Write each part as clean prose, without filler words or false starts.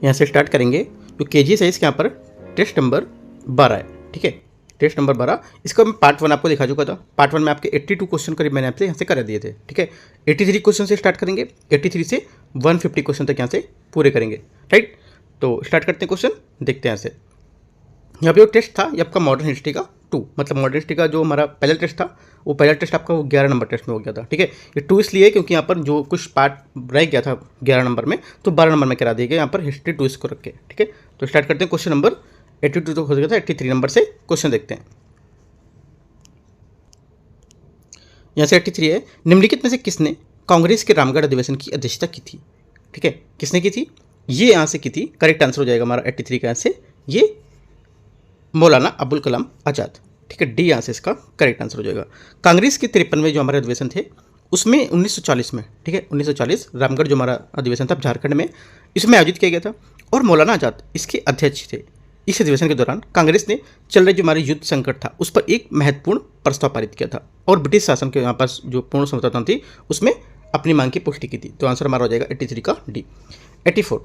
यहाँ से स्टार्ट करेंगे। तो KG साइंस के यहाँ पर टेस्ट नंबर 12 है, ठीक है, टेस्ट नंबर 12। इसका मैं पार्ट 1 आपको दिखा चुका था। पार्ट 1 में आपके 82 क्वेश्चन करीब मैंने आपसे यहाँ से करा दिए थे, ठीक है। 83 क्वेश्चन से स्टार्ट करेंगे, 83 से 150 क्वेश्चन तक यहाँ से पूरे करेंगे, राइट। तो स्टार्ट करते हैं, क्वेश्चन देखते हैं। यहाँ से यहाँ पे जो टेस्ट था ये आपका मॉडर्न हिस्ट्री का 2, मतलब मॉडर्न हिस्ट्री का जो हमारा पहला टेस्ट था वो पहला टेस्ट आपका वो 11 नंबर टेस्ट में हो गया था, ठीक है। ये 2 इसलिए क्योंकि यहाँ पर जो कुछ पार्ट रह गया था 11 नंबर में, तो 12 नंबर में करा दिया गया यहाँ पर हिस्ट्री 2 इसको रख के, ठीक है। तो स्टार्ट करते हैं, क्वेश्चन नंबर 82 तो हो गया था, 83 नंबर से क्वेश्चन देखते हैं। यहाँ से 83 है, निम्नलिखित में से किसने कांग्रेस के रामगढ़ अधिवेशन की अध्यक्षता की थी, ठीक है, किसने की थी, ये यहाँ से की थी। करेक्ट आंसर हो जाएगा हमारा 83 का यहाँ से ये मौलाना अबुल कलाम आज़ाद, ठीक है, डी यहाँ से इसका करेक्ट आंसर हो जाएगा। कांग्रेस के 53वें जो हमारे अधिवेशन थे उसमें 1940 में, ठीक है, 1940 रामगढ़ जो हमारा अधिवेशन था झारखंड में, इसमें आयोजित किया गया था और मौलाना आज़ाद इसके अध्यक्ष थे। इस अधिवेशन के दौरान कांग्रेस ने चल रहे जो हमारे युद्ध संकट था उस पर एक महत्वपूर्ण प्रस्ताव पारित किया था और ब्रिटिश शासन के यहाँ पास जो पूर्ण समझौता थी उसमें अपनी मांग की पुष्टि की थी। तो आंसर हमारा हो जाएगा 83 का D. 84,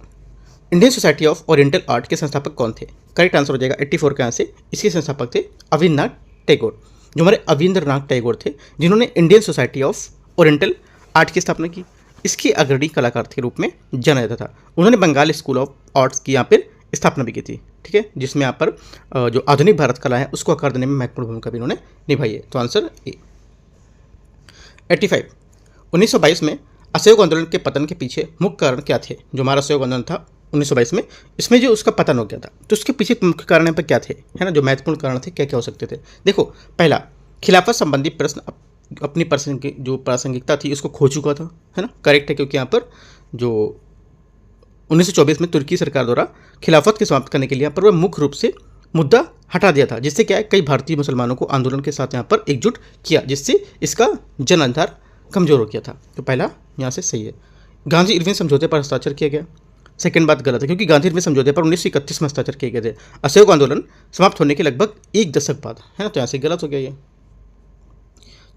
Indian society of oriental art के संस्थापक कौन थे, करेक्ट आंसर हो जाएगा 84 का यहाँ से इसके संस्थापक थे अविन्द्रनाथ टैगोर। जो हमारे अविन्द्रनाथ टैगोर थे जिन्होंने Indian society of oriental art की स्थापना की, इसके अग्रणी कलाकार के रूप में जाना जाता था। उन्होंने बंगाल स्कूल ऑफ आर्ट्स की यहाँ पर स्थापना भी की थी, ठीक है, जिसमें यहाँ पर जो आधुनिक भारत कला है उसको आकार देने में महत्वपूर्ण भूमिका भी इन्होंने निभाई है। तो आंसर ए। 85, 1922 में असहयोग आंदोलन के पतन के पीछे मुख्य कारण क्या थे। जो हमारा असहयोग आंदोलन था 1922 में, इसमें जो उसका पतन हो गया था तो उसके पीछे मुख्य कारण यहाँ पर क्या थे, है ना, जो महत्वपूर्ण कारण थे क्या क्या हो सकते थे। देखो, पहला, खिलाफत संबंधी प्रश्न अपनी जो प्रासंगिकता थी उसको खो चुका था, है ना, करेक्ट है, क्योंकि यहाँ पर जो 1924 में तुर्की सरकार द्वारा खिलाफत के समाप्त करने के लिए यहाँ पर वह मुख्य रूप से मुद्दा हटा दिया था, जिससे क्या है कई भारतीय मुसलमानों को आंदोलन के साथ यहाँ पर एकजुट किया, जिससे इसका जन आधार कमजोर हो गया था। तो पहला यहाँ से सही है। गांधी इरविन समझौते पर हस्ताक्षर किया गया, सेकंड बात गलत है, क्योंकि गांधी इरविन समझौते पर 1931 में हस्ताक्षर किए गए थे असहयोग आंदोलन समाप्त होने के लगभग एक दशक बाद, है ना, तो यहाँ से गलत हो गया ये।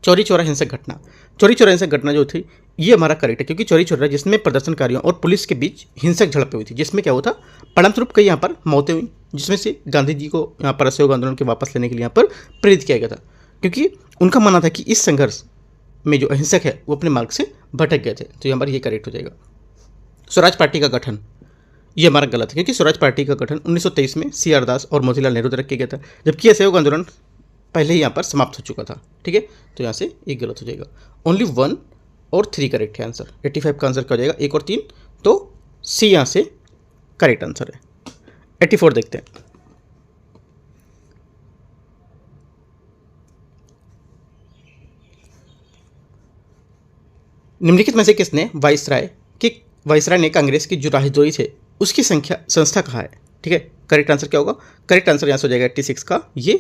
चौरी चौरा हिंसक घटना, चौरी चौरा हिंसक घटना जो थी ये हमारा करेक्ट है, क्योंकि चौरी चौरा जिसमें प्रदर्शनकारियों और पुलिस के बीच हिंसक झड़पें हुई थी, जिसमें क्या हुआ था, परिणामस्वरूप कई यहाँ पर मौतें हुई, जिसमें से गांधी जी को यहाँ पर असहयोग आंदोलन के वापस लेने के लिए यहाँ पर प्रेरित किया गया था, क्योंकि उनका मानना था कि इस संघर्ष में जो अहिंसक है वो अपने मार्ग से भटक गए थे। तो यहाँ पर ये करेक्ट हो जाएगा। स्वराज पार्टी का गठन, ये हमारा गलत है, क्योंकि स्वराज पार्टी का गठन 1923 में CR दास और मोतीलाल नेहरू द्वारा किया गया था, जबकि असहयोग आंदोलन पहले ही यहाँ पर समाप्त हो चुका था, ठीक है। तो यहाँ से एक गलत हो जाएगा। ओनली 1 और 3 करेक्ट है आंसर। 85 का आंसर क्या हो जाएगा, 1 और 3, तो सी यहाँ से करेक्ट आंसर है। 84 देखते हैं। निम्नलिखित में से किसने वाइसराय ने कांग्रेस की जो राजद्रोही थे उसकी संस्था कहा है, ठीक है, करेक्ट आंसर क्या होगा, करेक्ट आंसर यहाँ से हो जाएगा 86 का ये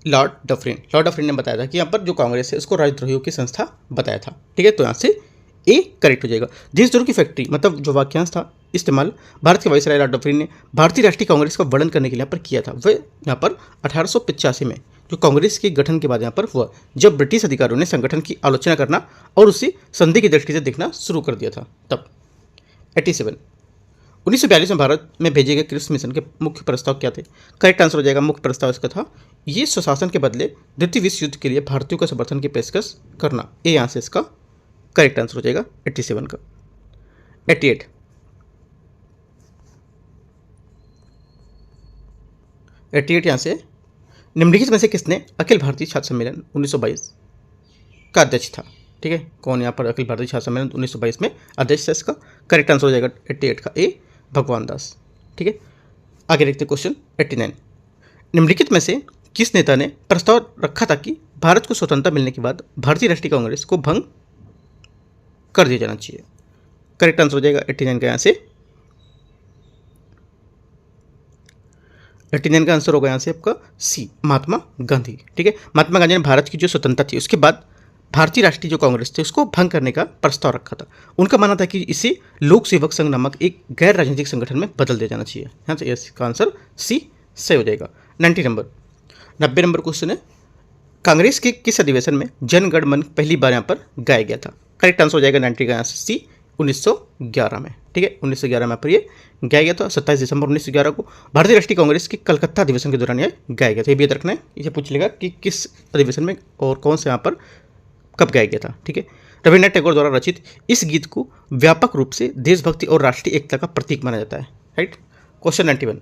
लॉर्ड डफरिन ने बताया था कि यहाँ पर जो कांग्रेस है उसको राजद्रोहियों की संस्था बताया था, ठीक है। तो यहाँ से ए करेक्ट हो जाएगा। देशद्रोह की फैक्ट्री मतलब जो वाक्यांश था इस्तेमाल भारत के वाइसराय लॉर्ड डफरिन ने भारतीय राष्ट्रीय कांग्रेस का वर्णन करने के लिए यहाँ पर किया था। वह यहाँ पर 1885 में जो कांग्रेस के गठन के बाद यहाँ पर हुआ, जब ब्रिटिश अधिकारियों ने संगठन की आलोचना करना और उसे संधि की दृष्टि से देखना शुरू कर दिया था तब। 87, 1942 में भारत में भेजे गए क्रिप्स मिशन के मुख्य प्रस्ताव क्या थे, करेक्ट आंसर हो जाएगा मुख्य प्रस्ताव इसका था ये स्वशासन के बदले द्वितीय विश्व युद्ध के लिए भारतीयों का समर्थन की पेशकश करना। ए यहाँ से इसका करेक्ट आंसर हो जाएगा 87 का। 88, यहाँ से निम्नलिखित में से किसने अखिल भारतीय छात्र सम्मेलन 1922 का अध्यक्ष था, ठीक है, कौन यहाँ पर अखिल भारतीय छात्र सम्मेलन 1922 में अध्यक्ष है, इसका करेक्ट आंसर हो जाएगा 88 का ए भगवान दास, ठीक है। आगे देखते क्वेश्चन 89, निम्नलिखित में से किस नेता ने प्रस्ताव रखा था कि भारत को स्वतंत्रता मिलने के बाद भारतीय राष्ट्रीय कांग्रेस को भंग कर दिया जाना चाहिए, करेक्ट आंसर हो जाएगा 89 का यहाँ से 89 का आंसर होगा यहाँ से आपका सी महात्मा गांधी, ठीक है। महात्मा गांधी ने भारत की जो स्वतंत्रता थी उसके बाद भारतीय राष्ट्रीय जो कांग्रेस थे उसको भंग करने का प्रस्ताव रखा था। उनका मानना था कि इसे लोक सेवक संघ नामक एक गैर राजनीतिक संगठन में बदल दिया जाना चाहिए। यहाँ से इसका आंसर सी सही हो जाएगा। 90 नंबर क्वेश्चन है, कांग्रेस के किस अधिवेशन में जन गण मन पहली बार यहाँ पर गाया गया था, करेक्ट आंसर हो जाएगा 90 का यहाँ से सी 1911 में, ठीक है, 1911 में पर ये गाया गया था। 27 दिसंबर 1911 को भारतीय राष्ट्रीय कांग्रेस की कलकत्ता अधिवेशन के दौरान ये गाया गया था। ये भी याद रखना है, इसे पूछ लेगा कि किस अधिवेशन में और कौन से यहाँ पर कब गाया गया था, ठीक है। रविन्द्रनाथ टैगोर द्वारा रचित इस गीत को व्यापक रूप से देशभक्ति और राष्ट्रीय एकता का प्रतीक माना जाता है, राइट। क्वेश्चन 91,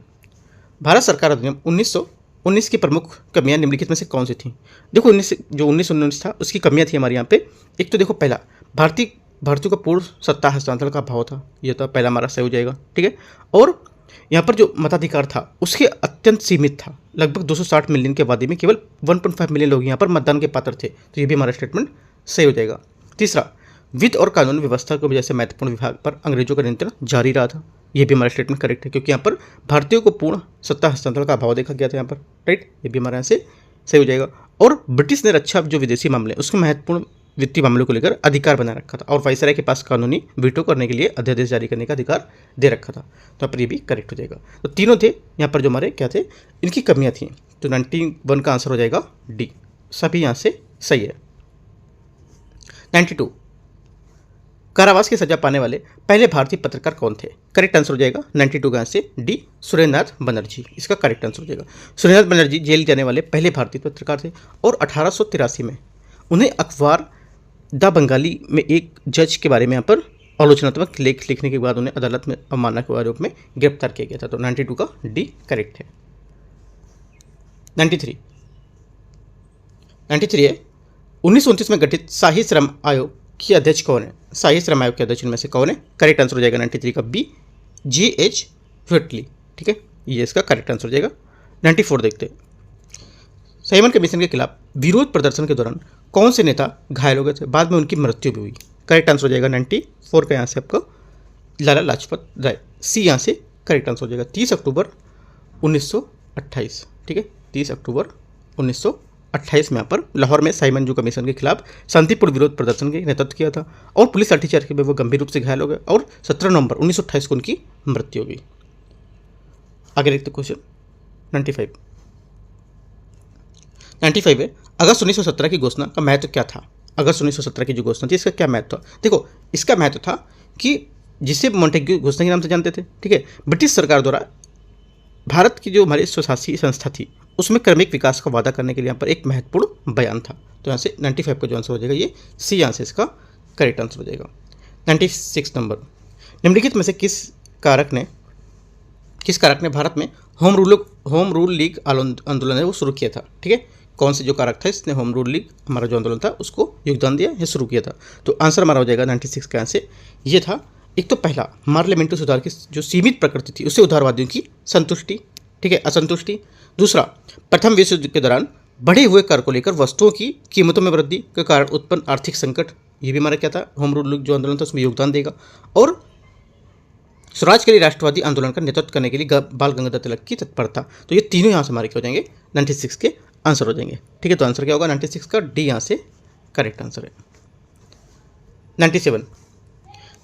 भारत सरकार अधिनियम 1919 की प्रमुख कमियां निम्नलिखित में से कौन सी थी। देखो 1919 था उसकी कमियां थी हमारे यहाँ पे। एक तो देखो पहला, भारतीयों का पूर्ण सत्ता हस्तांतरण का भाव था, यह तो पहला हमारा सही हो जाएगा, ठीक है। और यहाँ पर जो मताधिकार था उसके अत्यंत सीमित था, लगभग 260 मिलियन की आबादी में केवल 1.5 मिलियन लोग यहाँ पर मतदान के पात्र थे, तो ये भी हमारा स्टेटमेंट सही हो जाएगा। तीसरा, वित्त और कानून व्यवस्था की वजह से महत्वपूर्ण विभाग पर अंग्रेजों का नियंत्रण जारी रहा था, ये भी हमारा स्टेटमेंट करेक्ट है, क्योंकि यहाँ पर भारतीयों को पूर्ण सत्ता हस्तांतरण का अभाव देखा गया था यहाँ पर, राइट, ये भी हमारे यहाँ से सही हो जाएगा। और ब्रिटिश ने रक्षा जो विदेशी मामले उसके महत्वपूर्ण वित्तीय मामलों को लेकर अधिकार बनाए रखा था, और वाइसराय के पास कानूनी वीटो करने के लिए अध्यादेश जारी करने का अधिकार दे रखा था, तो यहाँ पर ये भी करेक्ट हो जाएगा। तो तीनों थे यहाँ पर जो हमारे क्या थे, इनकी कमियाँ थी, तो 91 का आंसर हो जाएगा डी, सभी यहाँ से सही है। 92, कारावास की सजा पाने वाले पहले भारतीय पत्रकार कौन थे। करेक्ट आंसर हो जाएगा 92 का आंसर डी, सुरेंद्रनाथ बनर्जी, इसका करेक्ट आंसर हो जाएगा। सुरेंद्रनाथ बनर्जी जेल जाने वाले पहले भारतीय पत्रकार थे, और 1883 में उन्हें अखबार द बंगाली में एक जज के बारे में यहाँ पर आलोचनात्मक लेख लिखने के बाद उन्हें अदालत में अवमानना के आरोप में गिरफ्तार किया गया था, तो 92 का डी करेक्ट है। 93 है, 1929 में गठित शाही श्रम आयोग की अध्यक्ष कौन है। शाही श्रम आयोग के अध्यक्ष में से कौन है, करेक्ट आंसर हो जाएगा 93 का बी, G.H. व्हिटली, ठीक है, ये इसका करेक्ट आंसर हो जाएगा। 94 देखते हैं, साइमन कमीशन के खिलाफ विरोध प्रदर्शन के दौरान कौन से नेता घायल हो गए थे, बाद में उनकी मृत्यु भी हुई। करेक्ट आंसर हो जाएगा 94 का यहाँ से आपका लाला लाजपत राय, सी यहाँ से करेक्ट आंसर हो जाएगा। 30 अक्टूबर 1928, ठीक है, 30 अक्टूबर 1928 में यहाँ पर लाहौर में साइमन जो कमीशन के खिलाफ शांतिपूर्ण विरोध प्रदर्शन के नेतृत्व किया था, और पुलिस लाठीचार्ज के में वो गंभीर रूप से घायल हो गए, और 17 नवंबर 1928 को उनकी मृत्यु हो गई। आगे देखते क्वेश्चन 95 है, अगस्त 1917 की घोषणा का महत्व क्या था। अगस्त 1917 की जो घोषणा थी इसका क्या महत्व था। देखो इसका महत्व था कि जिसे मॉन्टेग्यू घोषणा के नाम से जानते थे, ठीक है, ब्रिटिश सरकार द्वारा भारत की जो हमारी स्वशासी संस्था थी उसमें क्रमिक विकास का वादा करने के लिए यहाँ पर एक महत्वपूर्ण बयान था, तो यहाँ से 95 का जो आंसर हो जाएगा ये सी, यहाँ से इसका करेक्ट आंसर हो जाएगा। 96 नंबर, निम्नलिखित में से किस कारक ने भारत में होम रूल लीग आंदोलन है वो शुरू किया था, ठीक है, कौन से जो कारक था इसने होम रूल लीग हमारा जो आंदोलन था उसको योगदान दिया या शुरू किया था, तो आंसर हमारा हो जाएगा 96 का आंसर ये था। एक तो पहला, पार्लियामेंट्री सुधार की जो सीमित प्रकृति थी उससे उदारवादियों की संतुष्टि, ठीक है, असंतुष्टि। दूसरा, प्रथम विश्व युद्ध के दौरान बढ़े हुए कर को लेकर वस्तुओं की कीमतों में वृद्धि के कारण उत्पन्न आर्थिक संकट, ये भी हमारा क्या था, होम रूल लीग जो आंदोलन था उसमें योगदान देगा। और स्वराज के लिए राष्ट्रवादी आंदोलन का नेतृत्व करने के लिए बाल गंगाधर तिलक की तत्परता, तो ये तीनों यहाँ से हमारे क्या हो जाएंगे 96 के आंसर हो जाएंगे, ठीक है, तो आंसर क्या होगा 96 का डी यहाँ से करेक्ट आंसर है। 97,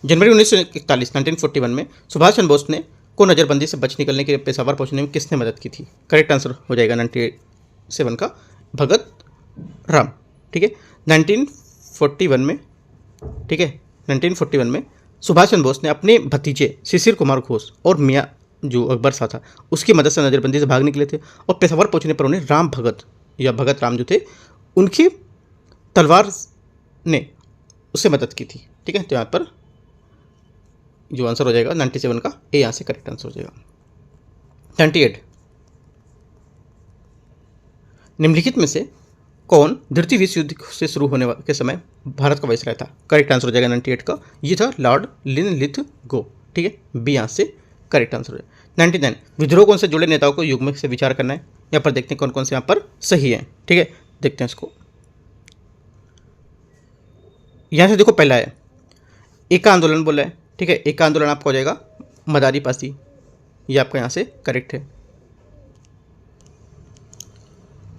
जनवरी 1941 में सुभाष चंद्र बोस ने को नज़रबंदी से बच निकलने के लिए पेशावर पहुंचने में किसने मदद की थी। करेक्ट आंसर हो जाएगा 97 का भगत राम, ठीक है। 1941 में, ठीक है, 1941 में सुभाष चंद्र बोस ने अपने भतीजे शिशिर कुमार घोष और मियाँ जो अकबर शाह था उसकी मदद से नज़रबंदी से भाग निकले थे, और पेशावर पहुंचने पर उन्हें राम भगत या भगत राम जो थे उनकी तलवार ने उससे मदद की थी, ठीक है, तो यहाँ पर जो आंसर हो जाएगा 97 का ए यहाँ से करेक्ट आंसर हो जाएगा। 98, निम्नलिखित में से कौन द्वितीय विश्व युद्ध से शुरू होने के समय भारत का वाइसराय था। करेक्ट आंसर हो जाएगा 98 का, ये था लॉर्ड लिनलिथगो, ठीक है, बी यहाँ से करेक्ट आंसर हो जाएगा। 99, विद्रोह से जुड़े नेताओं को युग्म से विचार करना है, यहाँ पर देखते हैं कौन कौन से यहाँ पर सही है, ठीक है, देखते हैं इसको। यहाँ से देखो पहला है एका आंदोलन बोला है, ठीक है, एक आंदोलन आपका हो जाएगा मदारी पासी, ये आपका यहाँ से करेक्ट है,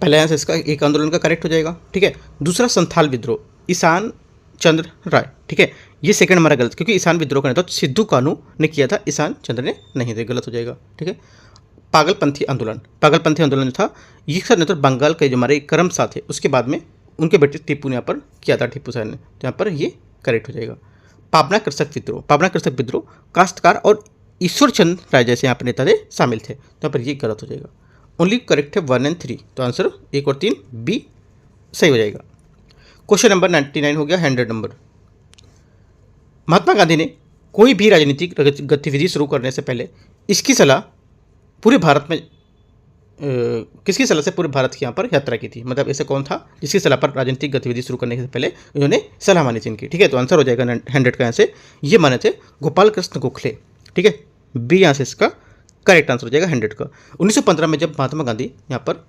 पहला यहाँ से इसका एक आंदोलन का करेक्ट हो जाएगा, ठीक है। दूसरा संथाल विद्रोह, ईशान चंद्र राय, ठीक है, ये सेकंड हमारा गलत, क्योंकि ईशान विद्रोह का नेता तो सिद्धू कानू ने किया था, ईशान चंद्र ने नहीं, तो गलत हो जाएगा, ठीक है। पागलपंथी आंदोलन जो था ये सर नेतृत्व बंगाल के जो हमारे करम साथ थे उसके बाद में उनके बेटे टीपू ने यहाँ पर किया था, टीपू साहब ने, तो यहाँ पर ये करेक्ट हो जाएगा। पाबना कृषक विद्रोह। पाबना कृषक विद्रोह काश्तकार और ईश्वर चंद्र राय जैसे यहाँ पर नेता थे शामिल थे, तो यहाँ पर ये गलत हो जाएगा। ओनली करेक्ट है 1 और 3, तो आंसर 1 और 3 बी सही हो जाएगा। क्वेश्चन नंबर 99 हो गया 100 नंबर। महात्मा गांधी ने कोई भी राजनीतिक गतिविधि शुरू करने से पहले इसकी सलाह पूरे भारत में किसकी सलाह से पूरे भारत की यहाँ पर यात्रा की थी? मतलब ऐसे कौन था जिसकी सलाह पर राजनीतिक गतिविधि शुरू करने से पहले उन्होंने सलाह मानी थी इनकी? ठीक है, तो आंसर हो जाएगा 100 का यहाँ से ये माने थे गोपाल कृष्ण गोखले। ठीक है, बी यहाँ से इसका करेक्ट आंसर हो जाएगा 100 का। 1915 में जब महात्मा गांधी यहाँ पर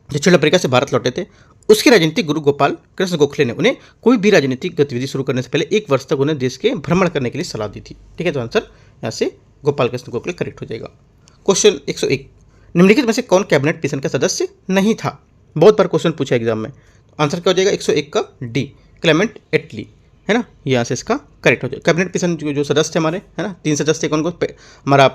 दक्षिण अफ्रीका से भारत लौटे थे, उसके राजनीतिक गुरु गोपाल कृष्ण गोखले ने उन्हें कोई भी राजनीतिक गतिविधि शुरू करने से पहले 1 वर्ष तक उन्हें देश के भ्रमण करने के लिए सलाह दी थी। ठीक है, तो आंसर यहाँ से गोपाल कृष्ण गोखले करेक्ट हो जाएगा। क्वेश्चन 101, निम्नलिखित में से कौन कैबिनेट मिशन का सदस्य नहीं था? बहुत बार क्वेश्चन पूछा एग्जाम में। आंसर क्या हो जाएगा 101 का डी, क्लेमेंट एटली, है ना, ये यहाँ से इसका करेक्ट हो जाएगा। कैबिनेट मिशन जो सदस्य हमारे, है ना, 3 सदस्य कौन कौन? हमारा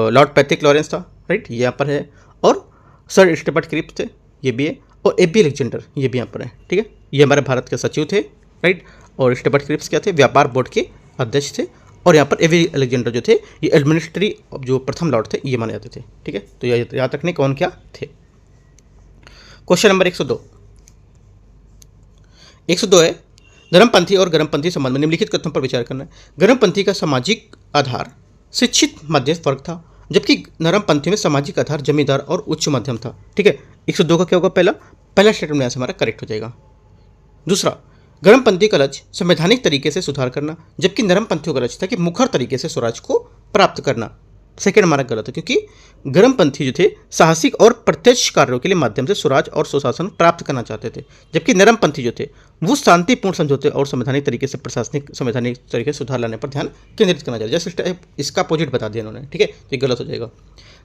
लॉर्ड पैट्रिक लॉरेंस था, राइट, ये यहाँ पर है, और सर स्टेफर्ड क्रिप्स थे, ये भी है, और एबी अलेक्जेंडर ये भी यहाँ पर है। ठीक है, ये हमारे भारत के सचिव थे, राइट, और स्टेफर्ड क्रिप्स क्या थे? व्यापार बोर्ड के अध्यक्ष थे, और यहाँ पर एबी अलेक्जेंडर जो थे ये एडमिनिस्ट्री जो प्रथम लॉर्ड थे ये माने जाते थे। ठीक है, तो याद रखने कौन क्या थे। क्वेश्चन नंबर 102 है धर्मपंथी और गर्मपंथी संबंध में निम्नलिखित कथनों पर विचार करना है। गर्मपंथी का सामाजिक आधार शिक्षित मध्यस्थ वर्ग था, जबकि नरमपंथी में सामाजिक आधार जमींदार और उच्च मध्यम था। ठीक है, 102 का क्या होगा? पहला स्टेटमेंट यहाँ से हमारा करेक्ट हो जाएगा। दूसरा, गर्मपंथी का लक्ष्य संवैधानिक तरीके से सुधार करना, जबकि नरमपंथियों का लक्ष्य था कि मुखर तरीके से स्वराज को प्राप्त करना। सेकेंड हमारा गलत है, क्योंकि गर्मपंथी जो थे साहसिक और प्रत्यक्ष कार्यों के लिए माध्यम से स्वराज और सुशासन प्राप्त करना चाहते थे, जबकि नरमपंथी जो थे वो शांतिपूर्ण समझौते और संवैधानिक तरीके से प्रशासनिक संवैधानिक तरीके से सुधार लाने पर ध्यान केंद्रित करना चाहते। जैसे इसका अपोजिट बता दिया उन्होंने। ठीक है, तो ये गलत हो जाएगा।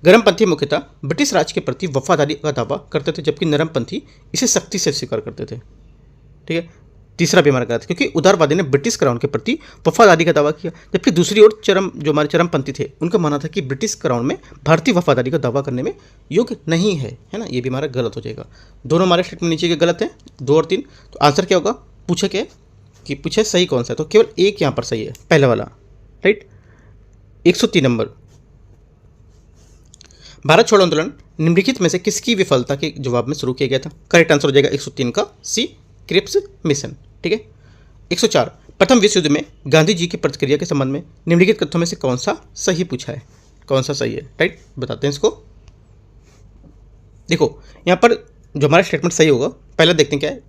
गर्मपंथी मुख्यतः ब्रिटिश राज के प्रति वफादारी का दावा करते थे, जबकि नरमपंथी इसे सख्ती से स्वीकार करते थे। ठीक है, तीसरा भी हमारा गलत है, क्योंकि उदारवादी ने ब्रिटिश क्राउन के प्रति वफादारी का दावा किया, जबकि दूसरी ओर जो हमारे चरमपंथी थे उनका मानना था कि ब्रिटिश क्राउन में भारतीय वफादारी का दावा करने में योग्य नहीं है, है ना, ये भी हमारा गलत हो जाएगा। दोनों हमारे स्टेटमेंट नीचे के गलत हैं, 2 और 3। तो आंसर क्या होगा? पूछे सही कौन सा है, तो केवल एक यहाँ पर सही है, पहला वाला, राइट। 103 नंबर, भारत छोड़ो आंदोलन निम्नलिखित में से किसकी विफलता के जवाब में शुरू किया गया था? करेक्ट आंसर हो जाएगा 103 का सी, क्रिप्स मिशन। ठीक है, 104, प्रथम विश्व युद्ध में गांधी जी की प्रतिक्रिया के संबंध में निम्नलिखित कथनों में से कौन सा सही पूछा है? कौन सा सही है, राइट, बताते हैं इसको। देखो यहाँ पर जो हमारा स्टेटमेंट सही होगा, पहले देखते हैं क्या है।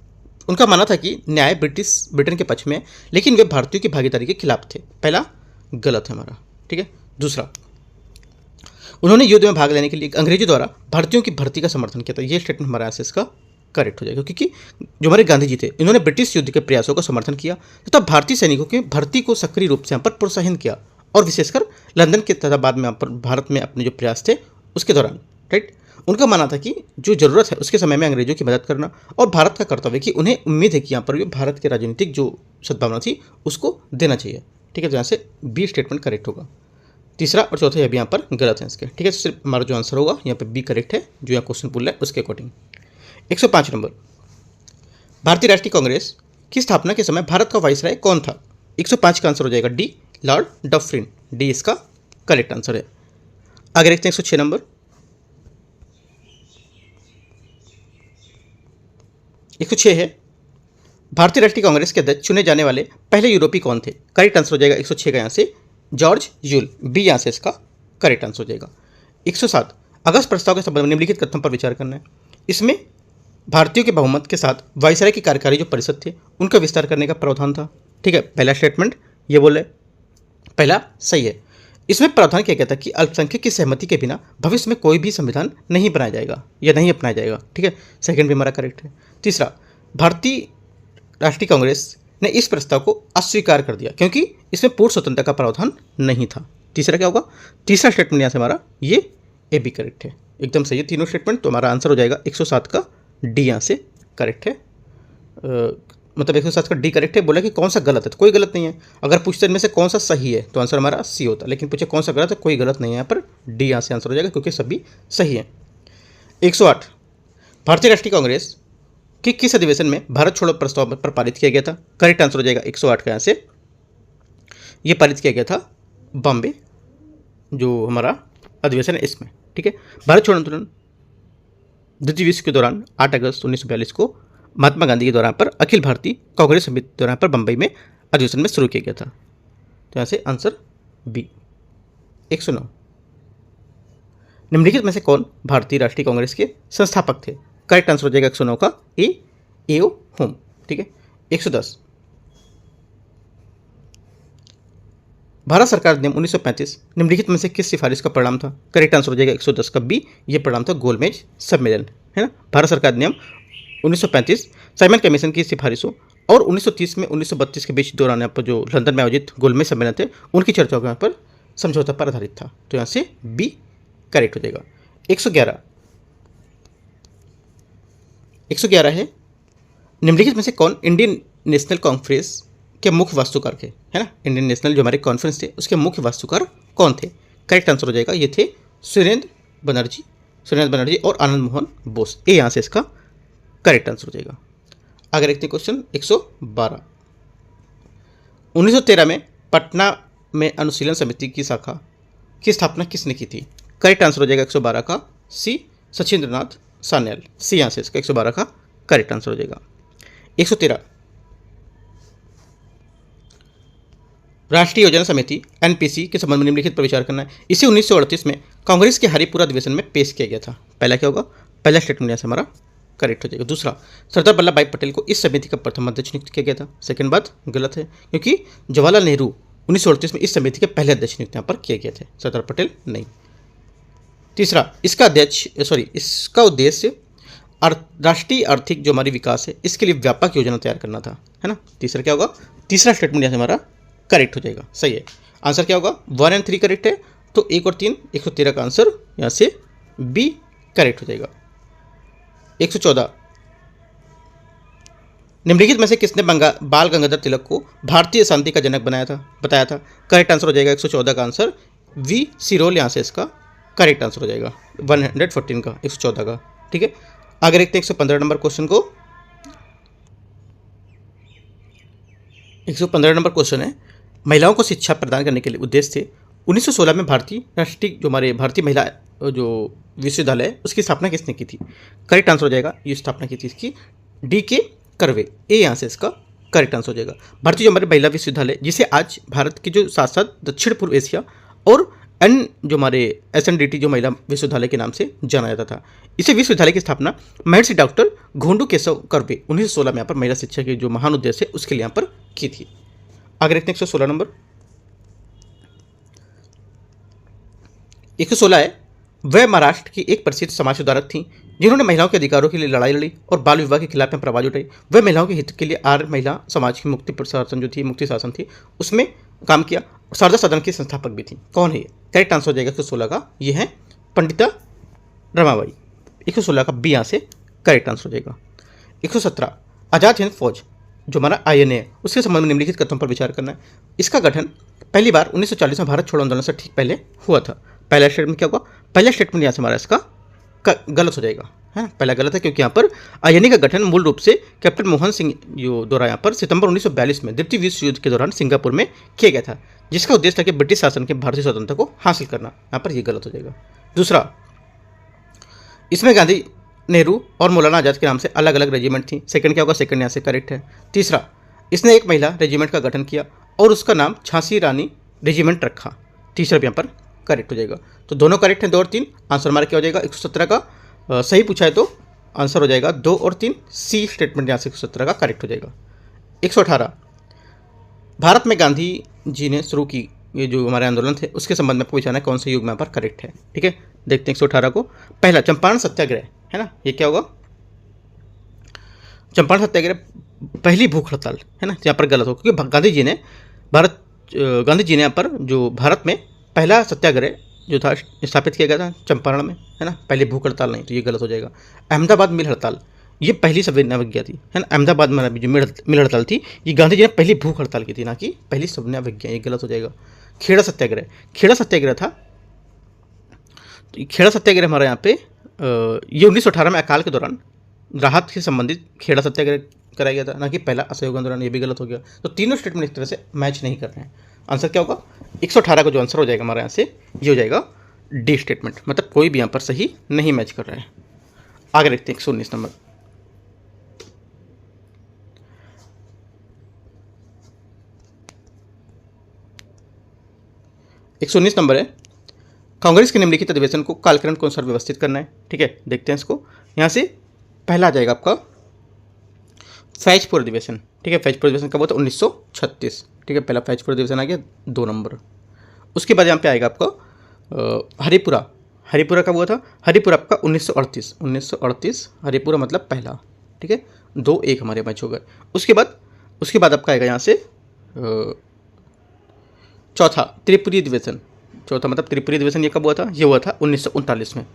उनका मानना था कि न्याय ब्रिटेन के पक्ष में, लेकिन वे भारतीयों की भागीदारी के खिलाफ थे। पहला गलत है हमारा। ठीक है, दूसरा, उन्होंने युद्ध में भाग लेने के लिए अंग्रेजों द्वारा भारतीयों की भर्ती का समर्थन किया था। ये स्टेटमेंट हमारा यहाँ से इसका करेक्ट हो जाएगा, क्योंकि जो हमारे गांधी जी थे इन्होंने ब्रिटिश युद्ध के प्रयासों का समर्थन किया तथा भारतीय सैनिकों की भर्ती को सक्रिय रूप से यहाँ पर प्रोत्साहन किया, और विशेषकर लंदन के तथा बाद में यहाँ पर भारत में अपने जो प्रयास थे उसके दौरान, राइट। उनका मानना था कि जो जरूरत है उसके समय में अंग्रेजों की मदद करना, और भारत का कर्तव्य कि उन्हें उम्मीद है कि यहाँ पर भारत के राजनीतिक जो सद्भावना थी उसको देना चाहिए। ठीक है, तो यहाँ से बी स्टेटमेंट करेक्ट होगा। तीसरा और चौथा ये भी यहाँ पर गलत है इसके। ठीक है, तो सिर्फ हमारा जो आंसर होगा यहाँ पे बी करेक्ट है, जो यहाँ क्वेश्चन पूछ रहा है उसके अकॉर्डिंग। 105 नंबर, भारतीय राष्ट्रीय कांग्रेस की स्थापना के समय भारत का वाइसराय कौन था? 105 का आंसर हो जाएगा डी, लॉर्ड डफरिन, डी इसका करेक्ट आंसर है। आगे देखते हैं 106 नंबर। 106 है, भारतीय राष्ट्रीय कांग्रेस के अध्यक्ष चुने जाने वाले पहले यूरोपीय कौन थे? करेक्ट आंसर हो जाएगा 106 का यहाँ से जॉर्ज यूल, बी यहाँ से इसका करेक्ट आंसर हो जाएगा। 107, अगस्त प्रस्ताव के संबंध में निम्नलिखित कथन पर विचार करना है। इसमें भारतीयों के बहुमत के साथ वायसराय की कार्यकारी जो परिषद थे उनका विस्तार करने का प्रावधान था। ठीक है, पहला स्टेटमेंट ये बोले, पहला सही है। इसमें प्रावधान किया गया था कि अल्पसंख्यक की सहमति के बिना भविष्य में कोई भी संविधान नहीं बनाया जाएगा या नहीं अपनाया जाएगा। ठीक है, सेकंड भी हमारा करेक्ट है। तीसरा, भारतीय राष्ट्रीय कांग्रेस ने इस प्रस्ताव को अस्वीकार कर दिया क्योंकि इसमें पूर्ण स्वतंत्रता का प्रावधान नहीं था। तीसरा क्या होगा? तीसरा स्टेटमेंट यहाँ से हमारा ये ए भी करेक्ट है, एकदम सही है तीनों स्टेटमेंट। तो हमारा आंसर हो जाएगा 107 का डी यहाँ से करेक्ट है। मतलब 107 का डी करेक्ट है। बोला कि कौन सा गलत है, तो कोई गलत नहीं है। अगर पूछते इनमें से कौन सा सही है तो आंसर हमारा सी होता, लेकिन पूछे कौन सा गलत है, कोई गलत नहीं है यहाँ पर, डी यहाँ से आंसर हो जाएगा क्योंकि सभी सही है। 108, भारतीय राष्ट्रीय कांग्रेस कि किस अधिवेशन में भारत छोड़ो प्रस्ताव पर पारित किया गया था? करेक्ट आंसर हो जाएगा 108 का यहाँ से ये पारित किया गया था बॉम्बे जो हमारा अधिवेशन है इसमें, ठीक है। भारत छोड़ो आंदोलन द्वितीय विश्व के दौरान 8 अगस्त 1942 को महात्मा गांधी के द्वारा पर अखिल भारतीय कांग्रेस समिति द्वारा पर बम्बई में अधिवेशन में शुरू किया गया था। तो यहाँ से आंसर बी। 109, निम्नलिखित में से कौन भारतीय राष्ट्रीय कांग्रेस के संस्थापक थे? करेक्ट आंसर हो जाएगा 109 का एओ होम, ठीक है। 110, भारत सरकार अधिनियम 1935 निम्नलिखित में से किस सिफारिश का परिणाम था? करेक्ट आंसर हो जाएगा 110 का बी, ये परिणाम था गोलमेज सम्मेलन, है ना। भारत सरकार अधिनियम 1935 साइमन कमीशन की सिफारिशों और 1930 में 1932 के बीच दौरान यहाँ पर जो लंदन में आयोजित गोलमेज सम्मेलन थे उनकी चर्चाओं के यहाँ पर समझौता पर आधारित था। तो यहाँ से बी करेक्ट हो जाएगा। 111 है, निम्नलिखित में से कौन इंडियन नेशनल कॉन्फ्रेंस के मुख्य वास्तुकार थे? है ना, इंडियन नेशनल जो हमारे कॉन्फ्रेंस थे उसके मुख्य वास्तुकार कौन थे? करेक्ट आंसर हो जाएगा, ये थे सुरेंद्र बनर्जी और आनंद मोहन बोस। ये यहाँ से इसका करेक्ट आंसर हो जाएगा। आगे देखते हैं क्वेश्चन 112, 1913 में पटना में अनुशीलन समिति की शाखा की स्थापना किसने की थी? करेक्ट आंसर हो जाएगा 112 का सी, सचिंद्रनाथ सान्याल। सी यहाँ से इसका 112 का करेक्ट आंसर हो जाएगा। 113, राष्ट्रीय योजना समिति एनपीसी के संबंध में निम्नलिखित पर विचार करना है। इसे 1938 में कांग्रेस के हरिपुरा अधिवेशन में पेश किया गया था। पहला क्या होगा? पहला स्टेटमेंट यहाँ से हमारा करेक्ट हो जाएगा। दूसरा, सरदार वल्लभ भाई पटेल को इस समिति का प्रथम अध्यक्ष नियुक्त किया गया था। सेकंड बात गलत है, क्योंकि जवाहरलाल नेहरू 1938 में इस समिति के पहले अध्यक्ष नियुक्त यहाँ पर किए गए थे, सरदार पटेल नहीं। तीसरा, इसका उद्देश्य राष्ट्रीय आर्थिक जो हमारी विकास है इसके लिए व्यापक योजना तैयार करना था, है ना। तीसरा क्या होगा? तीसरा स्टेटमेंट यहाँ से हमारा करेक्ट हो जाएगा, सही है। आंसर क्या होगा? 1 और 3 करेक्ट है, तो 1 और 3 113 का आंसर यहाँ से बी करेक्ट हो जाएगा। 114, निम्नलिखित में से किसने बाल गंगाधर तिलक को भारतीय शांति का जनक बताया था? करेक्ट आंसर हो जाएगा 114 का आंसर वी सिरोल, यहाँ से इसका करेक्ट आंसर हो जाएगा 114 का 114 का, ठीक है। आगे देखते हैं 115 नंबर क्वेश्चन को। 115 नंबर क्वेश्चन है, महिलाओं को शिक्षा प्रदान करने के लिए उद्देश्य से 1916 में भारतीय महिला जो विश्वविद्यालय उसकी स्थापना किसने की थी? करेक्ट आंसर हो जाएगा, ये स्थापना की थी इसकी D.K. कर्वे। ए यहाँ से इसका करेक्ट आंसर हो जाएगा। भारतीय जो हमारे महिला विश्वविद्यालय जिसे आज भारत के जो साथ साथ दक्षिण पूर्व एशिया और जो हमारे SNDT जो महिला विश्वविद्यालय के नाम से जाना जाता था, इसे विश्वविद्यालय की स्थापना महर्षि डॉक्टर घोंडू केशव कर्वे 1916 में यहाँ पर महिला शिक्षा के जो महान उद्देश्य है उसके लिए यहाँ पर की थी। आगे देखते हैं 116 नंबर। 116 है, वह महाराष्ट्र की एक प्रसिद्ध समाज सुधारक थी जिन्होंने महिलाओं के अधिकारों के लिए लड़ाई लड़ी और बाल विवाह के खिलाफ में आवाज उठाई। वह महिलाओं के हित के लिए आर्य महिला समाज की मुक्ति शासन थी उसमें काम किया। शारदा सदन की संस्थापक भी थी। कौन है ये? करेक्ट आंसर हो जाएगा 116 का, ये है पंडिता रमाबाई। 116 का बी यहाँ से करेक्ट आंसर हो जाएगा। 117, आज़ाद हिंद फौज जो हमारा INA है उसके संबंध में निम्नलिखित कथनों पर विचार करना है। इसका गठन पहली बार 1940 में भारत छोड़ो आंदोलन से ठीक पहले हुआ था। पहला स्टेटमेंट क्या होगा? पहला स्टेटमेंट यहाँ से हमारा इसका गलत हो जाएगा, है पहला गलत है, क्योंकि यहाँ पर INA का गठन मूल रूप से कैप्टन मोहन सिंह द्वारा यहाँ पर सितंबर 1942 में द्वितीय विश्व युद्ध के दौरान सिंगापुर में किया गया था, जिसका उद्देश्य था कि ब्रिटिश शासन के भारतीय स्वतंत्रता को हासिल करना। यहाँ पर यह गलत हो जाएगा। दूसरा, इसमें गांधी नेहरू और मौलाना आज़ाद के नाम से अलग अलग रेजिमेंट थी। सेकंड क्या होगा? सेकंड यहाँ से करेक्ट है। तीसरा, इसने एक महिला रेजिमेंट का गठन किया और उसका नाम झांसी रानी रेजिमेंट रखा। तीसरा भी यहाँ पर करेक्ट हो जाएगा। तो दोनों करेक्ट हैं, 2 और 3। आंसर हमारा क्या हो जाएगा? 117 का सही पूछा है तो आंसर हो जाएगा 2 और 3, सी स्टेटमेंट यहाँ से 117 का करेक्ट हो जाएगा। 118, भारत में गांधी जी ने शुरू की ये जो हमारे आंदोलन थे उसके संबंध में पूछना है कौन से युग में यहाँ पर करेक्ट है, ठीक है। देखते हैं 118 को। पहला चंपारण सत्याग्रह, है ना, ये क्या होगा? चंपारण सत्याग्रह पहली भूख हड़ताल, है ना, यहाँ पर गलत हो, क्योंकि गांधी जी ने यहाँ पर जो भारत में पहला सत्याग्रह जो था स्थापित किया गया था चंपारण में, है ना, पहली भूख हड़ताल नहीं, तो ये गलत हो जाएगा। अहमदाबाद मिल हड़ताल ये पहली संवेदना विज्ञा थी, है ना। अहमदाबाद में जो मिल हड़ताल थी ये गांधी जी ने पहली भूख हड़ताल की थी, ना कि पहली संवेदना विज्ञा, ये गलत हो जाएगा। खेड़ा सत्याग्रह था, तो खेड़ा सत्याग्रह हमारे यहाँ पे ये 1918 में अकाल के दौरान राहत से संबंधित खेड़ा सत्याग्रह कराया गया था, ना कि पहला असहयोग आंदोलन, ये भी गलत हो गया। तो तीनों स्टेटमेंट इस तरह से मैच नहीं कर रहे हैं। आंसर क्या होगा 118 का जो आंसर हो जाएगा हमारे यहाँ से ये हो जाएगा डी स्टेटमेंट, मतलब कोई भी यहाँ पर सही नहीं मैच कर रहा है। आगे देखते हैं 119 नंबर। एक सौ उन्नीस नंबर है, कांग्रेस के निम्नलिखित अधिवेशन को कालक्रम के अनुसार व्यवस्थित करना है। ठीक है, देखते हैं इसको। यहाँ से पहला आ जाएगा आपका फैजपुर अधिवेशन। ठीक है, फैजपुर अधिवेशन कब हुआ था 1936। ठीक है, पहला फैजपुर अधिवेशन आ गया 2 नंबर। उसके बाद यहाँ पे आएगा आपका हरिपुरा। हरिपुरा कब हुआ था? हरिपुरा आपका 1938 हरिपुरा मतलब पहला। ठीक है, 2-1 हमारे मैच हो गए। उसके बाद आपका आएगा यहाँ से चौथा त्रिपुरी अधिवेशन। चौथा मतलब त्रिपुरी अधिवेशन ये कब हुआ था? ये हुआ था 1939 में।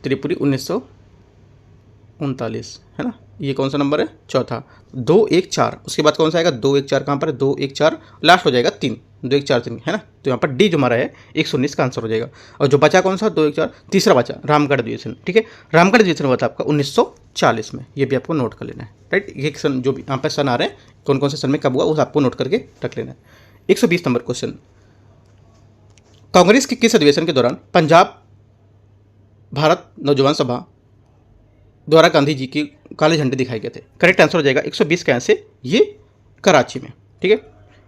त्रिपुरी 1939 है ना, ये कौन सा नंबर है? चौथा। 2-1-4। उसके बाद कौन सा आएगा? 2-1-4 कहाँ पर है? 2-1-4 लास्ट हो जाएगा 3। 2-1-4-3 है ना, तो यहाँ पर डी जो हमारा है 119 का आंसर हो जाएगा। और जो बचा कौन सा? 2-1-4 तीसरा बचा रामगढ़ अधिवेशन। ठीक है, रामगढ़ अधिवेशन हुआ था आपका 1940 में। ये भी आपको नोट कर लेना है, राइट। ये सन जो भी यहाँ पर सन आ रहे हैं कौन कौन से सन में कब हुआ वो आपको नोट करके रख लेना है। 120 नंबर क्वेश्चन, कांग्रेस के किस अधिवेशन के दौरान पंजाब भारत नौजवान सभा द्वारा गांधी जी के काले झंडे दिखाए गए थे? करेक्ट आंसर हो जाएगा 120 का आंसर ये कराची में। ठीक है,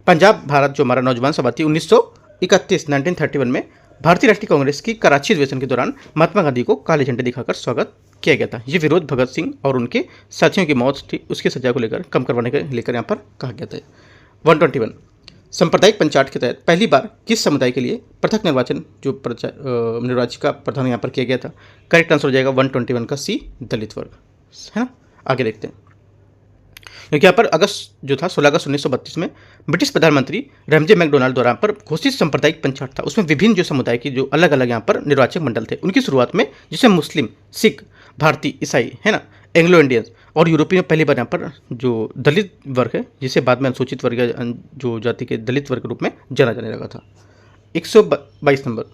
पंजाब भारत जो हमारा नौजवान सभा थी 1931 में भारतीय राष्ट्रीय कांग्रेस की कराची अधिवेशन के दौरान महात्मा गांधी को काले झंडे दिखाकर स्वागत किया गया था। ये विरोध भगत सिंह और उनके साथियों की मौत थी उसकी सजा को लेकर कम करवाने के लेकर यहाँ पर कहा गया था। 121 सांप्रदायिक पंचायत के तहत पहली बार किस समुदाय के लिए पृथक निर्वाचन जो निर्वाचिका का प्रावधान यहाँ पर किया गया था? करेक्ट आंसर हो जाएगा 121 का सी दलित वर्ग, है ना। आगे देखते हैं, क्योंकि यहाँ पर अगस्त जो था 16 अगस्त 1932 में ब्रिटिश प्रधानमंत्री रैमजे मैकडोनाल्ड द्वारा पर घोषित सांप्रदायिक पंचायत था। उसमें विभिन्न जो समुदाय की जो अलग अलग यहाँ पर निर्वाचक मंडल थे उनकी शुरुआत में, जिसमें मुस्लिम, सिख, भारतीय, ईसाई है ना, एंग्लो इंडियंस और यूरोपीय में पहली बार यहाँ पर जो दलित वर्ग है जिसे बाद में अनुसूचित वर्ग जो जाति के दलित वर्ग के रूप में जाना जाने लगा था। 122 नंबर,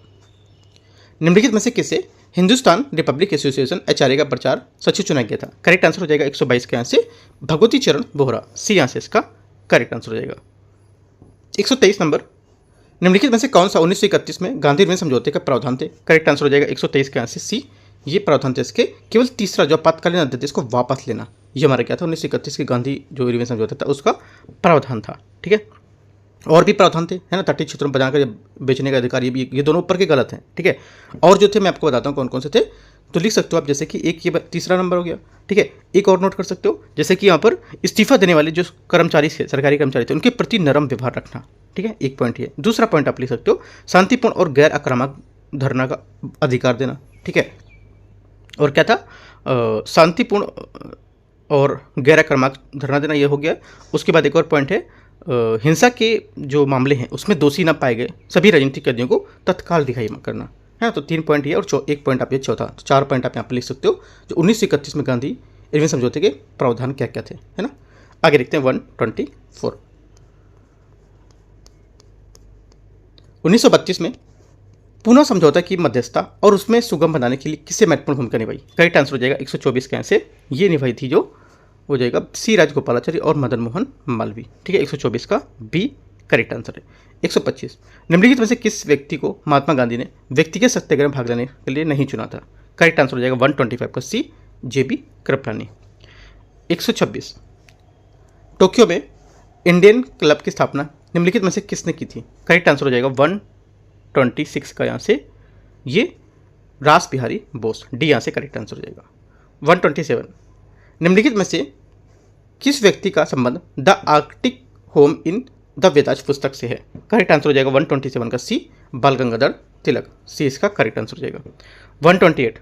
निम्नलिखित में से किसे हिंदुस्तान रिपब्लिक एसोसिएशन HRA का प्रचार सचिव चुना गया था? करेक्ट आंसर हो जाएगा 122 के यहाँ से भगवती चरण बोहरा, सी यहाँ से इसका करेक्ट आंसर हो जाएगा। 123 नंबर, निम्नलिखित में से कौन सा 1931 में गांधी इरविन समझौते का प्रावधान थे? करेक्ट आंसर हो जाएगा 123 के यहाँ से सी, ये प्रावधान थे इसके। केवल तीसरा जो आपातकालीन अध्यादेश को वापस लेना, ये हमारा क्या था 1931 के गांधी जो इरविन समझौता था उसका प्रावधान था। ठीक है, और भी प्रावधान थे है ना, तटीय क्षेत्रों में बनाकर बेचने का अधिकार, ये दोनों ऊपर के गलत हैं। ठीक है, और जो थे मैं आपको बताता हूँ कौन कौन से थे, तो लिख सकते हो आप, जैसे कि एक ये तीसरा नंबर हो गया। ठीक है, एक और नोट कर सकते हो, जैसे कि यहाँ पर इस्तीफा देने वाले जो कर्मचारी थे, सरकारी कर्मचारी थे, उनके प्रति नरम व्यवहार रखना। ठीक है, एक पॉइंट ये। दूसरा पॉइंट आप लिख सकते हो शांतिपूर्ण और गैर आक्रामक धरना का अधिकार देना। ठीक है, और क्या था शांतिपूर्ण और गैर आक्रामक धरना देना, ये हो गया। उसके बाद एक और पॉइंट है हिंसा के जो मामले हैं उसमें दोषी न पाए गए सभी राजनीतिक कैदियों को तत्काल रिहाई करना है ना। तो 3 पॉइंट ये और एक पॉइंट आप ये चौथा, तो 4 पॉइंट आप यहाँ पर लिख सकते हो जो 1931 में गांधी इरविन समझौते के प्रावधान क्या क्या थे, है ना। आगे देखते हैं 124। 1932 में पुनः समझौता की मध्यस्थता और उसमें सुगम बनाने के लिए किससे महत्वपूर्ण भूमिका निभाई? करेक्ट आंसर हो जाएगा 124 के आंसर ये निभाई थी जो हो जाएगा सी राजगोपालाचारी और मदन मोहन मालवीय। ठीक है, 124 का बी करेक्ट आंसर है। 125 निम्नलिखित में से किस व्यक्ति को महात्मा गांधी ने व्यक्तिगत सत्याग्रह में भाग लेने के लिए नहीं चुना था? करेक्ट आंसर हो जाएगा 125 का सी JB कृपलानी। 126 टोक्यो में इंडियन क्लब की स्थापना निम्नलिखित में से किसने की थी? करेक्ट आंसर हो जाएगा 126 का यहाँ से ये रास बिहारी बोस, डी यहाँ से करेक्ट आंसर हो जाएगा। 127 निम्नलिखित में से किस व्यक्ति का संबंध the Arctic home in the वेदांत पुस्तक से है? करेक्ट आंसर हो जाएगा 127 का सी बाल गंगाधर तिलक, सी इसका करेक्ट आंसर हो जाएगा। 128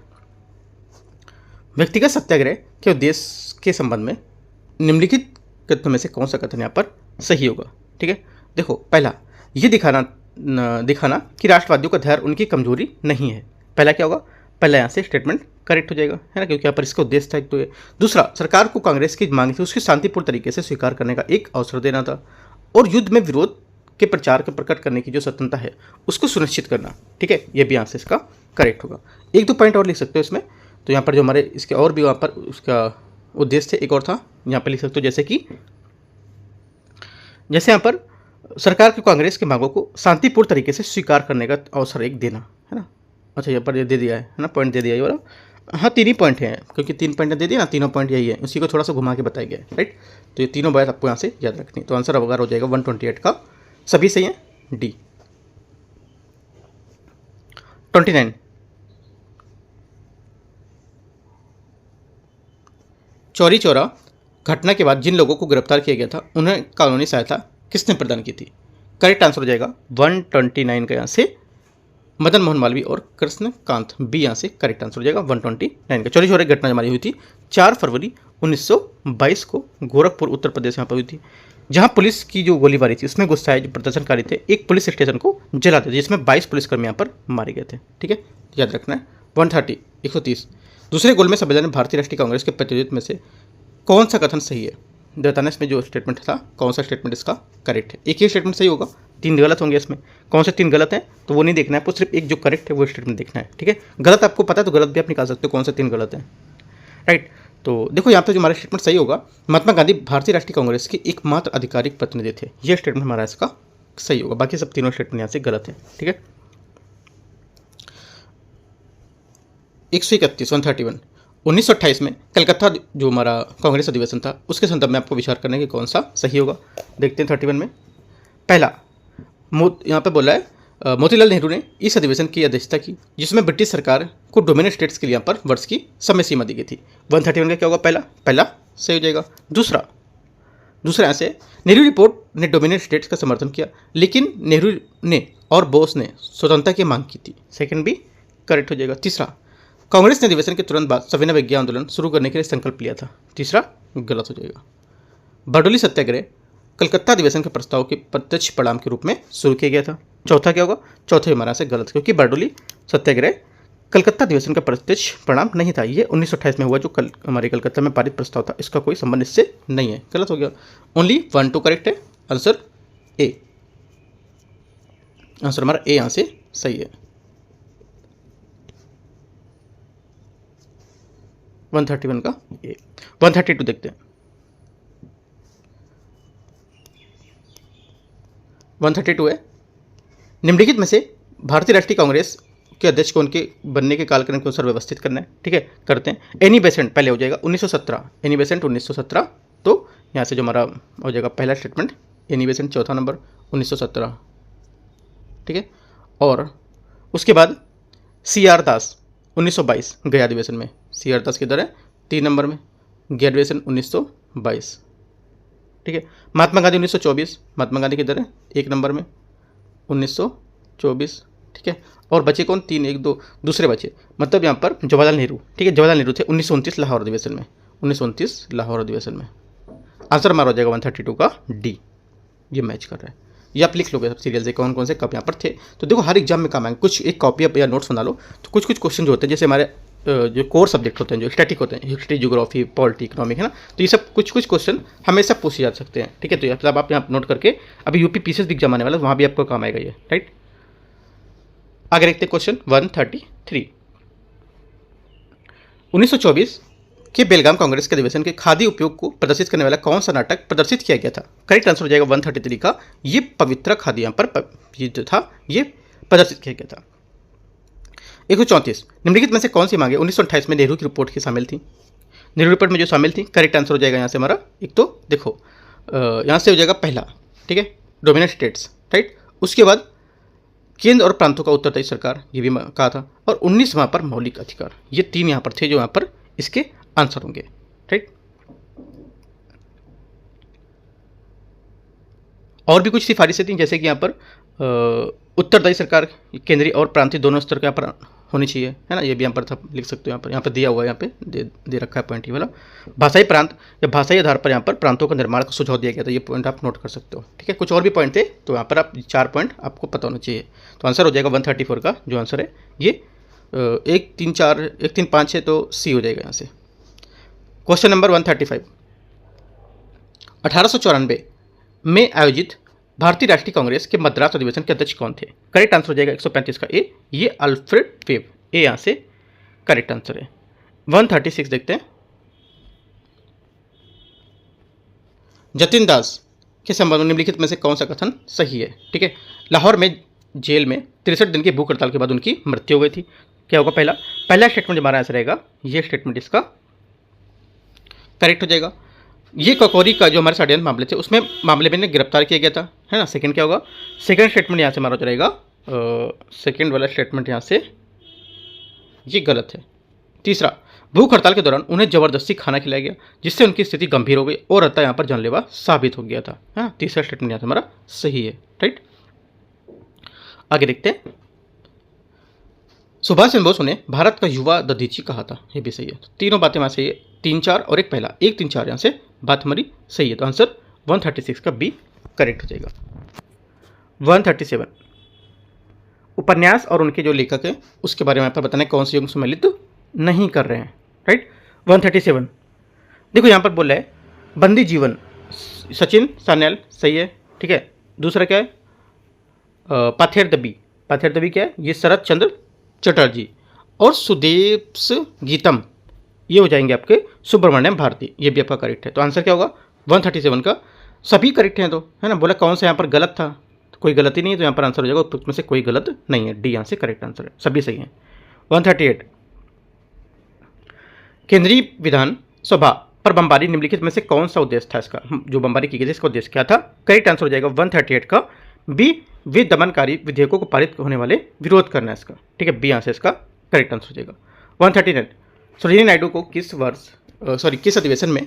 व्यक्तिगत सत्याग्रह के उद्देश्य के संबंध में निम्नलिखित कथनों में से कौन सा कथन यहाँ पर सही होगा? ठीक है, देखो पहला ये दिखाना कि राष्ट्रवादियों का धैर्य उनकी कमजोरी नहीं है। पहला क्या होगा? पहला यहाँ से स्टेटमेंट करेक्ट हो जाएगा, है ना, क्योंकि यहाँ पर इसका उद्देश्य था एक तो ये। दूसरा, सरकार को कांग्रेस की मांग थी उसकी शांतिपूर्ण तरीके से स्वीकार करने का एक अवसर देना था, और युद्ध में विरोध के प्रचार के प्रकट करने की जो स्वतंत्रता है उसको सुनिश्चित करना। ठीक है, ये भी यहाँ से इसका करेक्ट होगा। 1-2 पॉइंट और लिख सकते हो इसमें, तो यहाँ पर जो हमारे इसके और भी वहाँ पर उसका उद्देश्य थे, एक और था यहाँ पर लिख सकते हो, जैसे यहाँ पर सरकार को कांग्रेस की मांगों को शांतिपूर्ण तरीके से स्वीकार करने का अवसर एक देना, है ना। अच्छा, यहाँ पर ये दे दिया है ना, पॉइंट दे दिया ये वाला। हाँ, 3 ही पॉइंट हैं, क्योंकि 3 पॉइंट दे दिया ना, तीनों पॉइंट यही है, उसी को थोड़ा सा घुमा के बताया गया है, राइट। तो ये तीनों बात आपको यहाँ से याद रखनी है। तो आंसर अवगार हो जाएगा 128 का, सभी सही है, डी। 29, चौरी चौरा घटना के बाद जिन लोगों को गिरफ्तार किया गया था उन्हें कानूनी सहायता किसने प्रदान की थी? करेक्ट आंसर हो जाएगा 129 का यहाँ से मदन मोहन मालवीय और कृष्णकांत, बी यहाँ से करेक्ट आंसर हो जाएगा 129 का। चौरी चौरा की घटना हमारी हुई थी 4 फरवरी 1922 को गोरखपुर उत्तर प्रदेश यहाँ पर हुई थी, जहाँ पुलिस की जो गोलीबारी थी उसमें गुस्साए जो प्रदर्शनकारी थे एक पुलिस स्टेशन को जला दिया, जिसमें 22 पुलिसकर्मी यहाँ पर मारे गए थे। ठीक है, याद रखना है। 130 दूसरे गोल में संविधान में भारतीय राष्ट्रीय कांग्रेस के प्रतिनिधित्व में से कौन सा कथन सही है? बताना इसमें जो स्टेटमेंट था कौन सा स्टेटमेंट इसका करेक्ट है। एक ही स्टेटमेंट सही होगा, 3 गलत होंगे इसमें। कौन से 3 गलत हैं तो वो नहीं देखना है आपको, सिर्फ एक जो करेक्ट है वो स्टेटमेंट देखना है। ठीक है, गलत आपको पता है तो गलत भी आप निकाल सकते हो, कौन से 3 गलत हैं, राइट। तो देखो यहाँ पे जो हमारा स्टेटमेंट सही होगा, महात्मा गांधी भारतीय राष्ट्रीय कांग्रेस के एकमात्र आधिकारिक प्रतिनिधि थे, ये स्टेटमेंट हमारा इसका सही होगा। बाकी सब तीनों स्टेटमेंट यहाँ से गलत है। ठीक है, 131 131 1928 में कलकत्ता जो हमारा कांग्रेस अधिवेशन था उसके संदर्भ में आपको विचार करने की कौन सा सही होगा। देखते हैं 31 में। पहला, यहाँ पे बोला है मोतीलाल नेहरू ने इस अधिवेशन की अध्यक्षता की जिसमें ब्रिटिश सरकार को डोमिनेट स्टेट्स के लिए यहाँ पर वर्ष की समय सीमा दी गई थी। 131 का क्या होगा? पहला सही हो जाएगा। दूसरा यहाँ से नेहरू रिपोर्ट ने डोमिनेट स्टेट्स का समर्थन किया, लेकिन नेहरू ने और बोस ने स्वतंत्रता की मांग की थी। सेकंड भी करेक्ट हो जाएगा। तीसरा, कांग्रेस ने अधिवेशन के तुरंत बाद सविनय अवज्ञा आंदोलन शुरू करने के लिए संकल्प लिया था। तीसरा गलत हो जाएगा। बारडोली सत्याग्रह कलकत्ता अधिवेशन के प्रस्ताव के प्रत्यक्ष परिणाम के रूप में शुरू किया गया था। चौथा क्या होगा? चौथा हमारा से गलत, क्योंकि बारडोली सत्याग्रह कलकत्ता अधिवेशन का प्रत्यक्ष परिणाम नहीं था। ये 1928 में हुआ जो हमारे कलकत्ता में पारित प्रस्ताव था, इसका कोई संबंध इससे नहीं है। गलत हो गया। ओनली 1 2 करेक्ट है। आंसर ए, आंसर हमारा ए यहाँ से सही है। 131 का ए। 132 देखते हैं। 132 है, निम्नलिखित में से भारतीय राष्ट्रीय कांग्रेस के अध्यक्ष को उनके बनने के कालक्रम के अनुसार व्यवस्थित करना है। ठीक है, करते हैं। एनी बेसेंट पहले हो जाएगा 1917, एनी बेसेंट 1917, तो यहाँ से जो हमारा हो जाएगा पहला स्टेटमेंट एनी बेसेंट, चौथा नंबर 1917। ठीक है, और उसके बाद CR दास 1922 गया अधिवेशन में। CR दास किधर है? 3 नंबर में, गया अधिवेशन 1922। ठीक है, महात्मा गांधी 1924, महात्मा गांधी किधर है? 1 नंबर में 1924। ठीक है, और बचे कौन? 3 1 2 दूसरे बचे, मतलब यहाँ पर जवाहरलाल नेहरू। ठीक है, जवाहरलाल नेहरू थे 1929 लाहौर अधिवेशन में, 1929 लाहौर अधिवेशन में। आंसर हमारा हो जाएगा 132 का डी, ये मैच कर रहा है। ये आप लिख लोगे सब सीरियल से कौन कौन से कब यहाँ पर थे। तो देखो हर एग्जाम में काम आएंगे, कुछ एक कॉपी या नोट्स बना लो। तो कुछ क्वेश्चन जो होते हैं, जैसे हमारे जो कोर सब्जेक्ट होते हैं, जो स्टैटिक होते हैं, हिस्ट्री, ज्योग्राफी, पॉलिटी, इकोनॉमिक, है ना, तो ये सब कुछ क्वेश्चन हमेशा पूछे जा सकते हैं। ठीक है, तो मतलब आप यहाँ नोट करके, अभी यूपी PCS भी एग्जाम आने वाला है, वहाँ भी आपको काम आएगा ये, राइट। आगे देखते हैं क्वेश्चन 133। 1924 के बेलगाम कांग्रेस के अधिवेशन के खादी उपयोग को प्रदर्शित करने वाला कौन सा नाटक प्रदर्शित किया गया था? करेक्ट आंसर हो जाएगा 133 का, ये पवित्र खादी यहाँ पर ये जो था ये प्रदर्शित किया गया था। 134 निम्नलिखित में से कौन सी मांगे 1928 में नेहरू की रिपोर्ट की शामिल थी? नेहरू रिपोर्ट में जो शामिल थी, करेक्ट आंसर हो जाएगा यहाँ से हमारा, एक तो देखो यहाँ से हो जाएगा पहला, ठीक है, डोमिनेट स्टेट्स, राइट। उसके बाद केंद्र और प्रांतों का उत्तरदायी सरकार, ये भी कहा था, और 19 वहाँ पर मौलिक अधिकार, ये 3 यहाँ पर थे जो यहाँ पर इसके आंसर होंगे, राइट। और भी कुछ सिफारिशें थी, जैसे कि यहाँ पर उत्तरदायी सरकार केंद्रीय और प्रांतीय दोनों स्तर के यहाँ पर होनी चाहिए, है ना, ये भी यहाँ पर था, लिख सकते हो। यहाँ पर दिया हुआ है, यहाँ पे दे रखा है पॉइंट ये वाला। भाषाई प्रांत या भाषाई आधार पर यहाँ पर प्रांतों का निर्माण का सुझाव दिया गया था, ये पॉइंट आप नोट कर सकते हो। ठीक है, कुछ और भी पॉइंट थे, तो यहाँ पर आप 4 पॉइंट आपको पता होना चाहिए। तो आंसर हो जाएगा 134 का जो आंसर है ये 1 3 4 1 3 5 6, तो सी हो जाएगा यहाँ से। Question number 135। 1894 में आयोजित भारतीय राष्ट्रीय कांग्रेस के मद्रास अधिवेशन के अध्यक्ष कौन थे? करेक्ट आंसर हो जाएगा 135 का ए, ये अल्फ्रेड वेब, ए यहाँ से करेक्ट आंसर है। 136 देखते हैं। जतिन दास के संबंध में निम्नलिखित में से कौन सा कथन सही है? ठीक है, लाहौर में जेल में 63 दिन की भूख हड़ताल के बाद उनकी मृत्यु हो गई थी। क्या होगा? पहला स्टेटमेंट जो हमारा आंसर रहेगा, ये स्टेटमेंट इसका करेक्ट हो जाएगा। ये ककोरी का जो हमारे षड्यंत्र मामले थे उसमें मामले में इन्हें गिरफ्तार किया गया था, है ना। सेकंड क्या होगा? सेकंड स्टेटमेंट यहाँ से हमारा हो जाएगा, सेकंड वाला स्टेटमेंट यहाँ से ये गलत है। तीसरा, भूख हड़ताल के दौरान उन्हें जबरदस्ती खाना खिलाया गया जिससे उनकी स्थिति गंभीर हो गई और हत्या यहाँ पर जानलेवा साबित हो गया था। हाँ, तीसरा स्टेटमेंट यहाँ से हमारा सही है। राइट, आगे देखते हैं। सुभाष चंद्र बोस ने भारत का युवा दधीची कहा था, ये भी सही है। तो तीनों बातें वहाँ सही है, 3 4 और एक पहला, 1 3 4 यहाँ से बात हमारी सही है। तो आंसर 136 का बी करेक्ट हो जाएगा। 137, उपन्यास और उनके जो लेखक हैं उसके बारे में यहाँ पर बताना कौन से युग सम्मिलित नहीं कर रहे हैं। राइट, 137 देखो यहाँ पर बोल रहा है बंदी जीवन, सचिन सान्याल सही है। ठीक है, दूसरा क्या है? पाथेर दबी क्या है? ये शरद चंद्र चटर्जी। और सुदेश गीतम ये हो जाएंगे आपके सुब्रमण्यम भारती, ये भी आपका करेक्ट है। तो आंसर क्या होगा? 137 का सभी करेक्ट हैं, तो है ना। बोला कौन सा यहाँ पर गलत था, तो कोई गलती नहीं है, तो यहाँ पर आंसर हो जाएगा उपयुक्त में से कोई गलत नहीं है, डी यहाँ से करेक्ट आंसर है, सभी सही हैं। 138, केंद्रीय विधान सभा पर बमबारी निम्नलिखित में से कौन सा उद्देश्य था इसका? जो बमबारी की गई थी इसका उद्देश्य क्या था? करेक्ट आंसर हो जाएगा 138 का बी, विदमनकारी विधेयकों को पारित होने वाले विरोध करना इसका। ठीक है, बी यहाँ से इसका करेक्ट आंसर हो जाएगा। 139, सरोजिनी नायडू को किस अधिवेशन में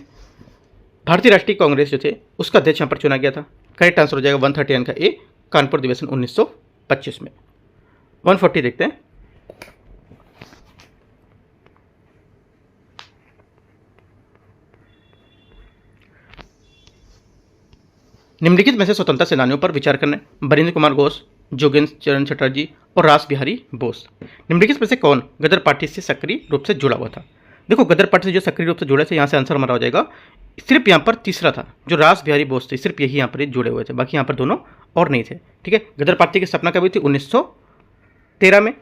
भारतीय राष्ट्रीय कांग्रेस जो थे उसका अध्यक्ष यहाँ पर चुना गया था? करेक्ट आंसर हो जाएगा 139 का ए, कानपुर अधिवेशन 1925 में। 140 देखते हैं। निम्नलिखित में से स्वतंत्रता सेनानियों पर विचार करना है। बरिंद्र कुमार घोष, जोगेंद्र चरण चटर्जी और रास बिहारी बोस। निम्नलिखित में से कौन गदर पार्टी से सक्रिय रूप से जुड़ा हुआ था? देखो, गदर पार्टी से जो सक्रिय रूप से जुड़े थे यहाँ से आंसर हमारा हो जाएगा, सिर्फ यहाँ पर तीसरा था जो रास बिहारी बोस थे, सिर्फ यही यहाँ पर जुड़े हुए थे, बाकी यहाँ पर दोनों और नहीं थे। ठीक है, गदर पार्टी की स्थापना कभी थी? 1913 में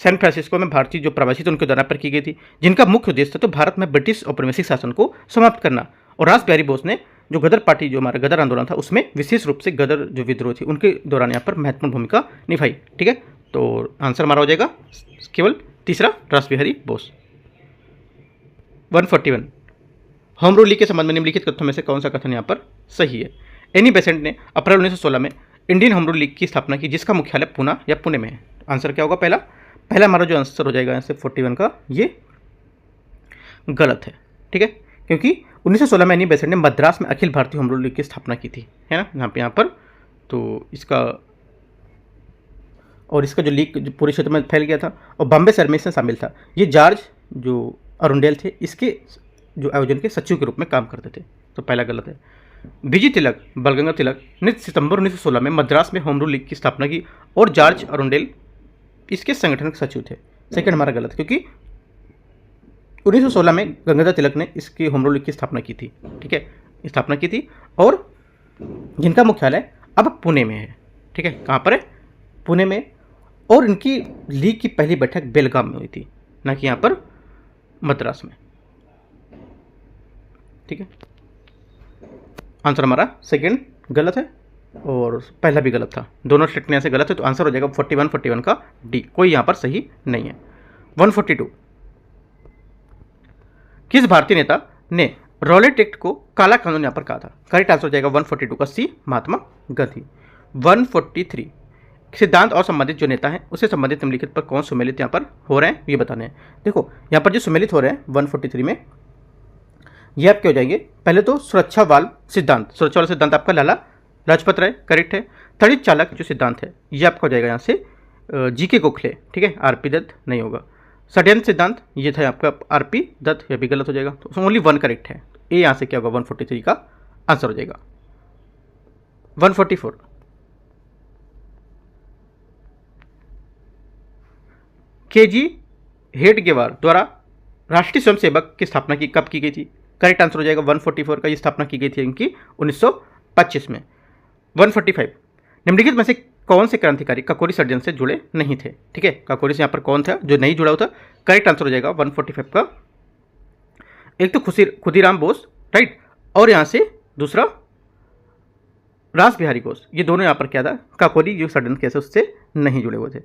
सैन फ्रांसिस्को में भारतीय जो प्रवासी थे उनके द्वारा पर की गई थी, जिनका मुख्य उद्देश्य था तो भारत में ब्रिटिश औपनिवेशिक शासन को समाप्त करना। और रास बिहारी बोस ने जो गदर पार्टी जो हमारा गदर आंदोलन था उसमें विशेष रूप से गदर जो विद्रोह थी उनके दौरान यहाँ पर महत्वपूर्ण भूमिका निभाई। ठीक है, तो आंसर हमारा हो जाएगा केवल तीसरा, रास Bihari Bose. 141, home rule league के संबंध में निम्नलिखित कथनों में से कौन सा कथन यहाँ पर सही है? एनी बेसेंट ने अप्रैल 1916 में इंडियन होम रूल लीग की स्थापना की जिसका मुख्यालय पूना या पुणे में है। आंसर क्या होगा? पहला हमारा जो आंसर हो जाएगा यहाँ से 41 का ये गलत है। ठीक है, क्योंकि 1916 में एनी बेसेंट ने मद्रास में Akhil Bharatiya home rule league की स्थापना की थी, है ना, यहाँ पर। तो इसका जो लीग जो पूरे क्षेत्र में फैल गया था और बॉम्बे शहर में इसमें शामिल था। ये जॉर्ज जो अरुंडेल थे इसके जो आयोजन के सचिव के रूप में काम करते थे, तो पहला गलत है। बीजी तिलक, बालगंगाधर तिलक ने सितंबर 1916 में मद्रास में होम रूल लीग की स्थापना की और जॉर्ज अरुंडेल इसके संगठन के सचिव थे। सेकंड हमारा गलत, क्योंकि 1916 में गंगाधर तिलक ने इसकी होम रूल लीग की स्थापना की थी। ठीक है, स्थापना की थी और जिनका मुख्यालय अब पुणे में है। ठीक है, कहाँ पर है? पुणे में। और इनकी लीग की पहली बैठक बेलगाम में हुई थी, ना कि यहाँ पर मद्रास में। ठीक है, आंसर हमारा सेकंड गलत है और पहला भी गलत था, दोनों स्टेटमेंट यहाँ से गलत है। तो आंसर हो जाएगा 41 का डी, कोई यहाँ पर सही नहीं है। 142, किस भारतीय नेता ने रॉलेट एक्ट को काला कानून यहाँ पर कहा था? करेक्ट आंसर हो जाएगा 142 का सी, महात्मा गांधी। 143, सिद्धांत और संबंधित जो नेता हैं उससे संबंधित निम्नलिखित पर कौन सम्मिलित यहाँ पर हो रहे हैं ये बताने हैं। देखो, यहाँ पर जो सम्मिलित हो रहे हैं 143 में, ये आपके हो जाएंगे। पहले तो सुरक्षा वाला सिद्धांत आपका लाला लाजपत राय, करेक्ट है। तड़ित चालक जो सिद्धांत है ये आपका हो जाएगा यहाँ से जीके गोखले। ठीक है, आरपी दत्त नहीं होगा। षड्यंत्र सिद्धांत ये था आपका आरपी दत्त, यह भी गलत हो जाएगा। तो ओनली 1 करेक्ट है, ए यहाँ से क्या होगा? 143 का आंसर हो जाएगा। 144, केजी हेडगेवार द्वारा राष्ट्रीय स्वयंसेवक की स्थापना की कब की गई थी? करेक्ट आंसर हो जाएगा 144 का, ये स्थापना की गई थी इनकी 1925 में। 145, निम्नलिखित में से कौन से क्रांतिकारी ककोरी षड्यंत्र से जुड़े नहीं थे? ठीक है, ककोरी से यहाँ पर कौन था जो नहीं जुड़ा हुआ था? करेक्ट आंसर हो जाएगा 145 का, एक तो खुदीराम बोस, राइट, और यहाँ से दूसरा रास बिहारी घोष, ये दोनों यहाँ पर क्या था, काकोरी जो सडन केस है उससे नहीं जुड़े हुए थे।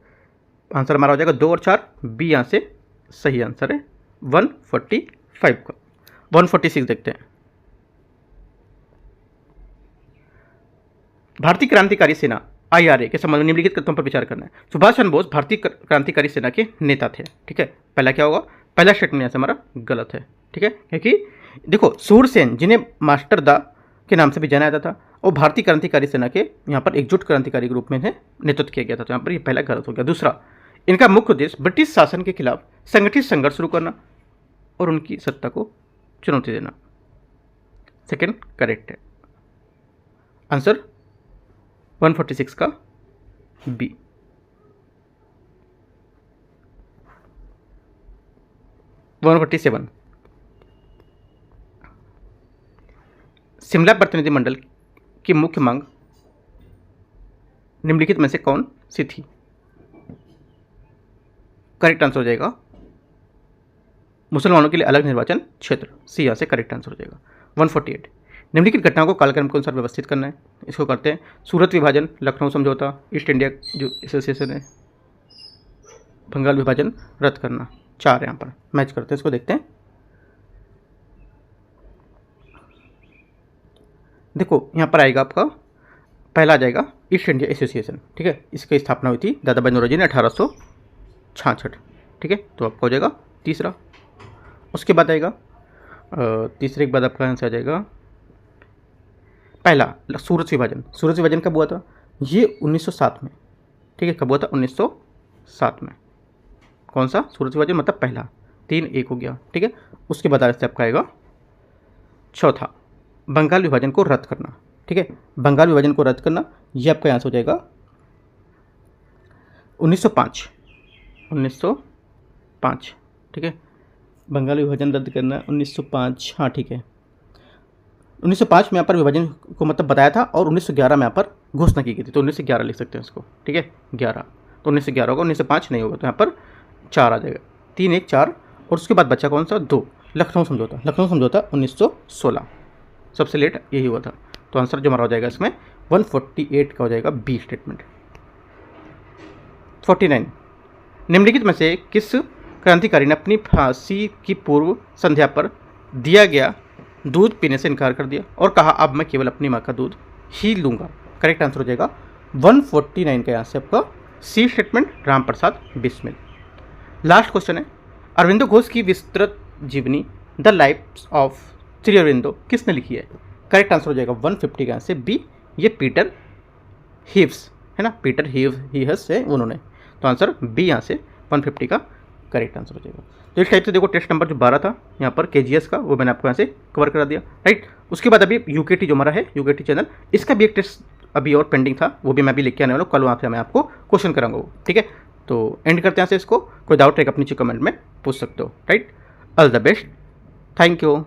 आंसर हमारा हो जाएगा 2 और 4, बी यहाँ से सही आंसर है 145 का। 146 देखते हैं। भारतीय क्रांतिकारी सेना IRA के संबंध में निम्नलिखित कथनों पर विचार करना है। सुभाष चंद्र बोस भारतीय क्रांतिकारी सेना के नेता थे, ठीक है। पहला क्या होगा, पहला स्टेटमेंट यहाँ से हमारा गलत है, ठीक है, क्योंकि देखो सूरसेन जिन्हें मास्टर दा के नाम से भी जाना जाता था, और भारतीय क्रांतिकारी सेना के यहाँ पर एकजुट क्रांतिकारी के रूप में इन्हें नेतृत्व किया गया था, तो यहाँ पर ये पहला गलत हो गया। दूसरा, इनका मुख्य उद्देश्य ब्रिटिश शासन के खिलाफ संगठित संघर्ष शुरू करना और उनकी सत्ता को चुनौती देना। सेकेंड करेक्ट है आंसर 146 का बी। शिमला प्रतिनिधिमंडल की मुख्य मांग निम्नलिखित में से कौन सी थी? करेक्ट आंसर हो जाएगा मुसलमानों के लिए अलग निर्वाचन क्षेत्र, सी यहाँ से करेक्ट आंसर हो जाएगा। 148 निम्नलिखित घटनाओं को कालक्रम के अनुसार व्यवस्थित करना है। इसको करते हैं। सूरत विभाजन, लखनऊ समझौता, ईस्ट इंडिया जो एसोसिएशन है, बंगाल विभाजन रद्द करना, 4 यहाँ पर मैच करते हैं। इसको देखते हैं। देखो यहाँ पर आएगा आपका पहला आ जाएगा ईस्ट इंडिया एसोसिएशन, ठीक है। इसकी स्थापना हुई थी दादा भाई नौरोजी ने 1866, ठीक है। तो आपका हो जाएगा तीसरा। उसके बाद आएगा तीसरे के बाद आपका आंसर आ जाएगा पहला सूरत विभाजन। सूरत विभाजन कब हुआ था? ये 1907 में, ठीक है। कब हुआ था? 1907 में। कौन सा सूरत विभाजन? मतलब पहला। 3-1 हो गया, ठीक है। उसके बाद से आपका आएगा चौथा बंगाल विभाजन को रद्द करना, ठीक है। बंगाल विभाजन को रद्द करना, ये आपका आंसर हो जाएगा 1905, ठीक है। बंगाल विभाजन रद्द करना 1905, हाँ ठीक है। 1905 में यहाँ पर विभाजन को मतलब बताया था, और 1911 में यहाँ पर घोषणा की गई थी, तो 1911 लिख सकते हैं इसको, ठीक है। 11 तो 1911 होगा, 1905 नहीं होगा, तो यहाँ पर 4 आ जाएगा। 3-1 4, और उसके बाद बच्चा कौन सा? 2 लखनऊ समझौता। लखनऊ समझौता 1916, सबसे लेट यही हुआ था। तो आंसर जो हमारा हो जाएगा इसमें 148 का हो जाएगा बी स्टेटमेंट। 49 निम्नलिखित में से किस क्रांतिकारी ने अपनी फांसी की पूर्व संध्या पर दिया गया दूध पीने से इनकार कर दिया और कहा अब मैं केवल अपनी माँ का दूध ही लूँगा? करेक्ट आंसर हो जाएगा 149 का यहाँ से आपका सी statement, Ram Prasad Bismil. Last question है, अरविंदो घोष की विस्तृत जीवनी the life of Shri Aurobindo किसने लिखी है? करेक्ट आंसर हो जाएगा 150 का यहाँ से बी, ये पीटर हीव्स है ना, पीटर हीव्स है उन्होंने। तो आंसर बी यहाँ से 150 का करेक्ट आंसर हो जाएगा। तो इस टाइप से देखो टेस्ट नंबर जो 12 था यहाँ पर KGS का, वो मैंने आपको यहाँ से कवर करा दिया, राइट। उसके बाद अभी UKT जो हमारा है, UKT चैनल, इसका भी एक टेस्ट अभी और पेंडिंग था, वो भी मैं भी लेके आने वाला हूँ कल, वहाँ से मैं आपको क्वेश्चन कराऊंगा वो, ठीक है। तो एंड करते हैं से इसको। कोई डाउट है अपनी कमेंट में पूछ सकते हो, right. All the best, thank you.